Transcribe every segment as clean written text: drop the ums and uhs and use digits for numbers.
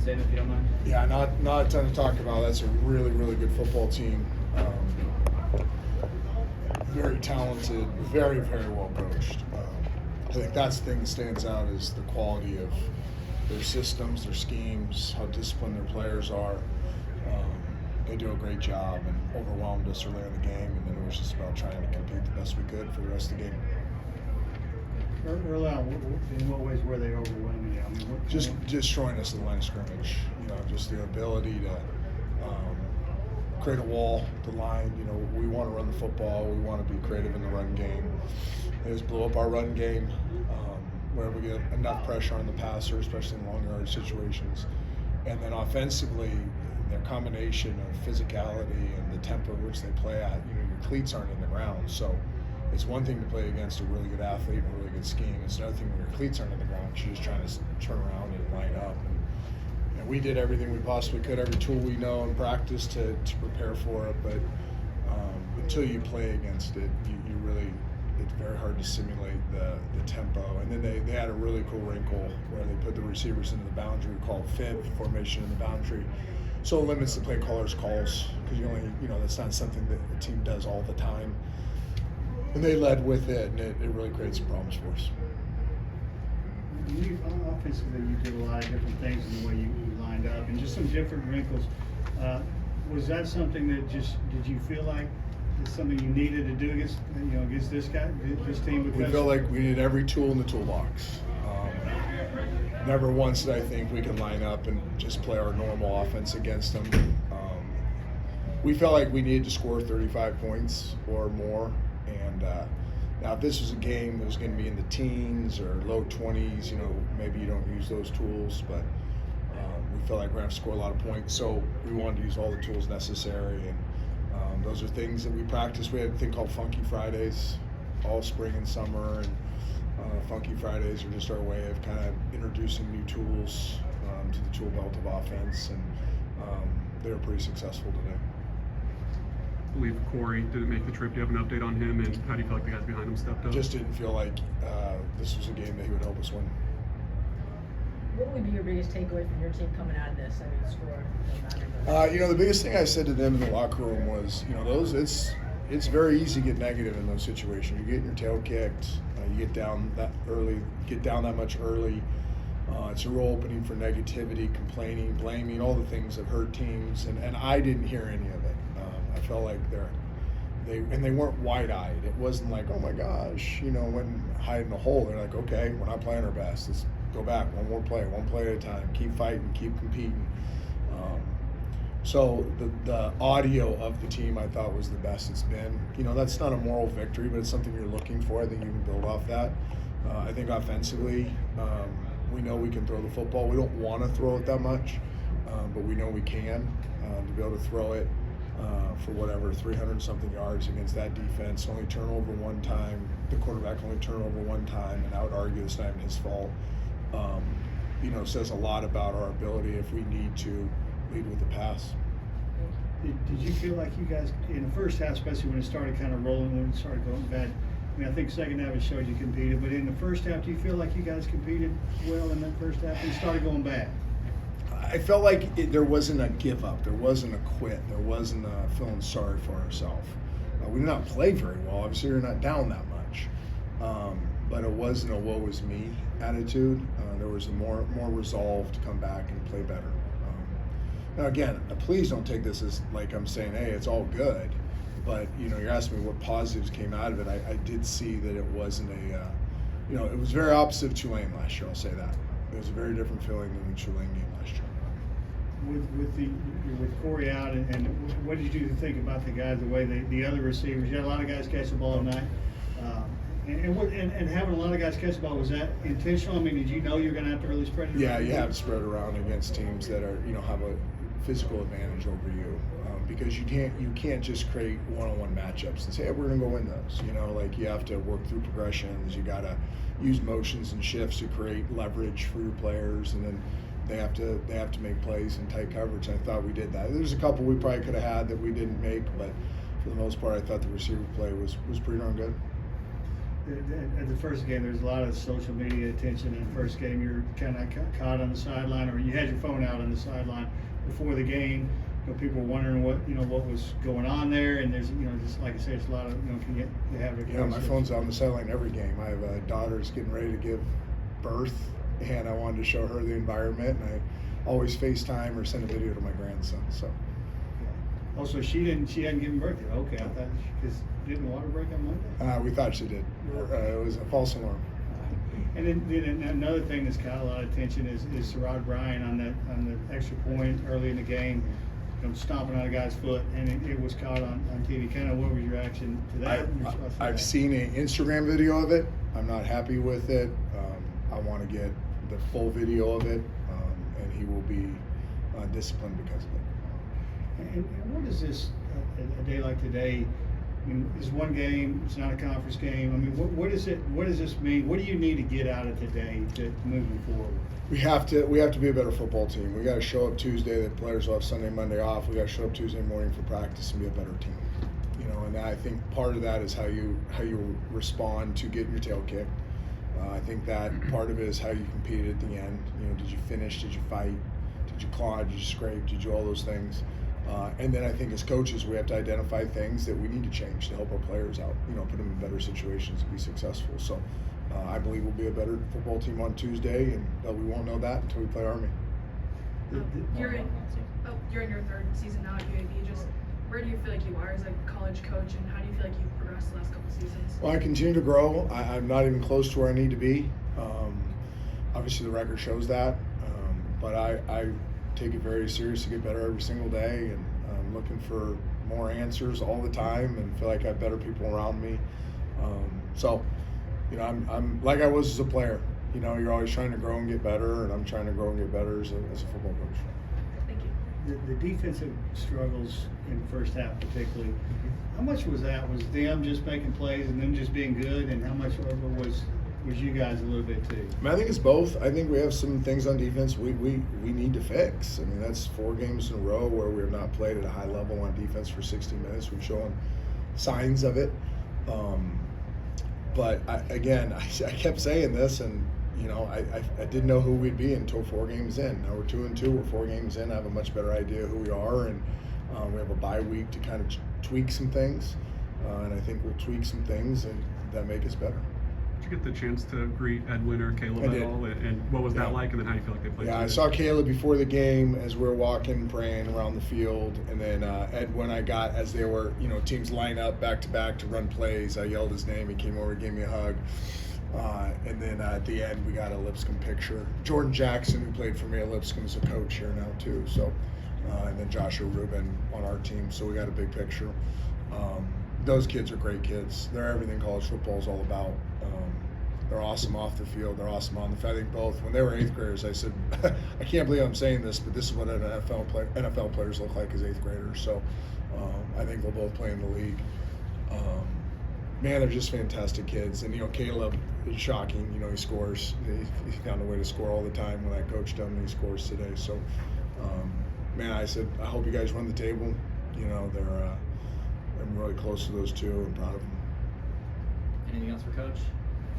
State, if you don't mind? Yeah, not a ton to talk about. That's a really, really good football team. Very talented, very, very well coached. I think that's the thing that stands out is the quality of their systems, their schemes, how disciplined their players are. They do a great job and overwhelmed us early in the game, and then it was just about trying to compete the best we could for the rest of the game. Early on, in what ways were they overwhelming you? I mean, Just destroying us at the line of scrimmage. Just the ability to create a wall, the line. We want to run the football. We want to be creative in the run game. They just blew up our run game where we get enough pressure on the passer, especially in long yard situations. And then offensively, their combination of physicality and the tempo at which they play at, your cleats aren't in the ground. So it's one thing to play against a really good athlete and a really good scheme. It's another thing when your cleats aren't in the ground, you're just trying to turn around and line up. And we did everything we possibly could, every tool we know in practice to prepare for it. But until you play against it, you really, it's very hard to simulate the tempo. And then they had a really cool wrinkle where they put the receivers into the boundary called fib formation in the boundary. So it limits the play caller's calls because that's not something that the team does all the time. And they led with it, and it really created some problems for us. Offensively, you did a lot of different things in the way you lined up, and just some different wrinkles. Was that something that did you feel like it's something you needed to do against this team? We felt like we needed every tool in the toolbox. Never once did I think we could line up and just play our normal offense against them. We felt like we needed to score 35 points or more. And now if this was a game that was going to be in the teens or low 20s, maybe you don't use those tools. But we felt like we're going to have to score a lot of points. So we wanted to use all the tools necessary. And those are things that we practiced. We had a thing called Funky Fridays all spring and summer. And Funky Fridays are just our way of kind of introducing new tools to the tool belt of offense, and they were pretty successful today. I believe Corey didn't make the trip. Do you have an update on him, and how do you feel like the guys behind him stepped up? Just didn't feel like this was a game that he would help us win. What would be your biggest takeaway from your team coming out of this? I mean, score. The biggest thing I said to them in the locker room was, it's very easy to get negative in those situations. You get your tail kicked, you get down that much early. It's a real opening for negativity, complaining, blaming, all the things that hurt teams. And I didn't hear any of it. I felt like they weren't wide-eyed. It wasn't like, oh my gosh, when hiding the hole. They're like, okay, we're not playing our best. Let's go back, one play at a time. Keep fighting, keep competing. So the audio of the team I thought was the best it's been. That's not a moral victory, but it's something you're looking for. I think you can build off that. I think offensively, we know we can throw the football. We don't want to throw it that much, but we know we can to be able to throw it for whatever, 300-something yards against that defense. Only turnover one time. The quarterback only turned over one time, and I would argue it's not even his fault. Says a lot about our ability if we need to lead with the pass. Did you feel like you guys, in the first half, especially when it started kind of rolling, when it started going bad, I think second half it showed you competed, but in the first half, do you feel like you guys competed well in that first half and started going bad? I felt like there wasn't a give up, there wasn't a quit, there wasn't a feeling sorry for ourselves. We did not play very well. Obviously, we're not down that much, but it wasn't a woe is me attitude. There was a more resolve to come back and play better. Now again, please don't take this as like I'm saying, hey, it's all good. But you're asking me what positives came out of it. I did see that it wasn't it was very opposite of Tulane last year. I'll say that it was a very different feeling than the Tulane game last year. With Corey out, and what did you think about the guys, the way the other receivers? You had a lot of guys catch the ball tonight, and having a lot of guys catch the ball, was that intentional? I mean, did you know you're going to have to really spread it around? Yeah, you have to spread around against teams that are have a physical advantage over you, because you can't just create one-on-one matchups and say, hey, we're going to go win those. You have to work through progressions. You got to use motions and shifts to create leverage for your players, and then they have to make plays in tight coverage. I thought we did that. There's a couple we probably could have had that we didn't make, but for the most part, I thought the receiver play was pretty darn good. At the first game, there's a lot of social media attention. In the first game, you're kind of caught on the sideline, or you had your phone out on the sideline before the game. People were wondering what was going on there, and there's just like I said, it's a lot of you have it. Yeah, my phone's on the sideline every game. I have a daughter's getting ready to give birth, and I wanted to show her the environment, and I always FaceTime or send a video to my grandson. So. Also, she hadn't given birth yet. Okay, I thought because didn't water break on Monday? We thought she did. It was a false alarm. And then another thing that's caught a lot of attention is Sherrod Bryan on the extra point early in the game, stomping on a guy's foot, and it was caught on TV. Kind of what was your reaction to that? I've seen an Instagram video of it. I'm not happy with it. I want to get the full video of it, and he will be disciplined because of it. And what is this, a day like today, I mean, it's one game, it's not a conference game. I mean, what does this mean? What do you need to get out of today to moving forward? We have to be a better football team. We got to show up Tuesday. The players will have Sunday, Monday off. We got to show up Tuesday morning for practice and be a better team. And I think part of that is how you respond to getting your tail kicked. I think that part of it is how you competed at the end. Did you finish? Did you fight? Did you claw? Did you scrape? Did you all those things? And then I think as coaches, we have to identify things that we need to change to help our players out, put them in better situations to be successful. So I believe we'll be a better football team on Tuesday, and we won't know that until we play Army. You're in your third season now at UAB. Just where do you feel like you are as a college coach, and how do you feel like you've progressed the last couple seasons? Well, I continue to grow. I'm not even close to where I need to be. Obviously, the record shows that, but I take it very serious to get better every single day, and I'm looking for more answers all the time and feel like I have better people around me. I'm like I was as a player. You're always trying to grow and get better, and I'm trying to grow and get better as a football coach. Thank you. The defensive struggles in the first half particularly, how much was that? Was them just making plays and them just being good, and how much was you guys a little bit too? I think it's both. I think we have some things on defense we need to fix. That's 4 games in a row where we have not played at a high level on defense for 60 minutes. We've shown signs of it. But I kept saying this, and I didn't know who we'd be until 4 games in. Now we're 2-2. We're 4 games in. I have a much better idea who we are, and we have a bye week to kind of tweak some things. And I think we'll tweak some things and that make us better. Did you get the chance to greet Edwin or Caleb at all? And what was that like? And then how do you feel like they played? Yeah, I saw Caleb before the game as we were walking, praying around the field. And then Edwin I got as they were, teams line up back to back to run plays. I yelled his name. He came over, gave me a hug. And then at the end, we got a Lipscomb picture. Jordan Jackson, who played for me at Lipscomb, is a coach here now too. So, and then Joshua Rubin on our team. So we got a big picture. Those kids are great kids. They're everything college football is all about. They're awesome off the field. They're awesome on the field. I think both. When they were 8th graders, I said, I can't believe I'm saying this, but this is what NFL players look like as 8th graders. So I think they'll both play in the league. Man, they're just fantastic kids. And, Caleb is shocking. He scores. He found a way to score all the time when I coached him, and he scores today. So, man, I said, I hope you guys run the table. I'm really close to those two and proud of them. Anything else for Coach?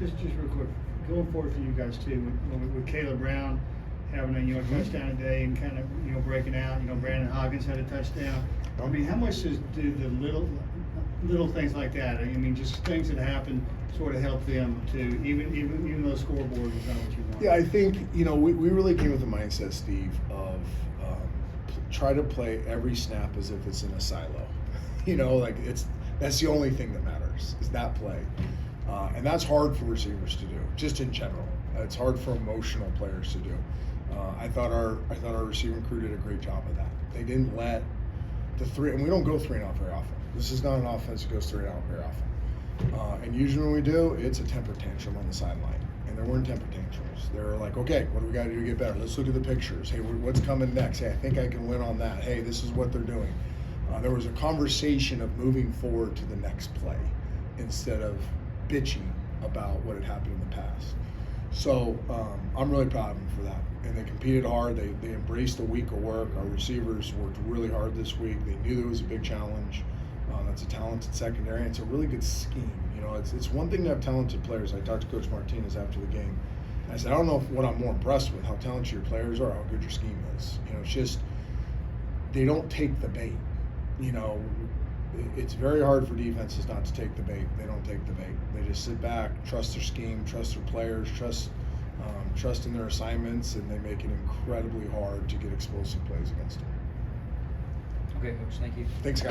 Just real quick, going forward for you guys too, with Caleb Brown having a touchdown today and kind of breaking out. Brandon Hoggins had a touchdown. I mean, how much do the little things like that? Just things that happen sort of help them too, even though the scoreboard is not what you want. Yeah, I think we really came with the mindset, Steve, of try to play every snap as if it's in a silo. That's the only thing that matters is that play. And that's hard for receivers to do, just in general. It's hard for emotional players to do. I thought our receiving crew did a great job of that. They didn't let the 3, and we don't go 3 and out very often. This is not an offense that goes 3 and out very often. And usually when we do, it's a temper tantrum on the sideline. And there weren't temper tantrums. They were like, okay, what do we got to do to get better? Let's look at the pictures. Hey, what's coming next? Hey, I think I can win on that. Hey, this is what they're doing. There was a conversation of moving forward to the next play instead of bitching about what had happened in the past. So I'm really proud of them for that. And they competed hard. They embraced the week of work. Our receivers worked really hard this week. They knew there was a big challenge. That's a talented secondary. It's a really good scheme. know, it's one thing to have talented players. I talked to Coach Martinez after the game. I said, I don't know what I'm more impressed with, how talented your players are, how good your scheme is. You know, it's just they don't take the bait. You know, it's very hard for defenses not to take the bait. They don't take the bait. They just sit back, trust their scheme, trust their players, trust in their assignments, and they make it incredibly hard to get explosive plays against them. Okay, Coach, thank you. Thanks, guys.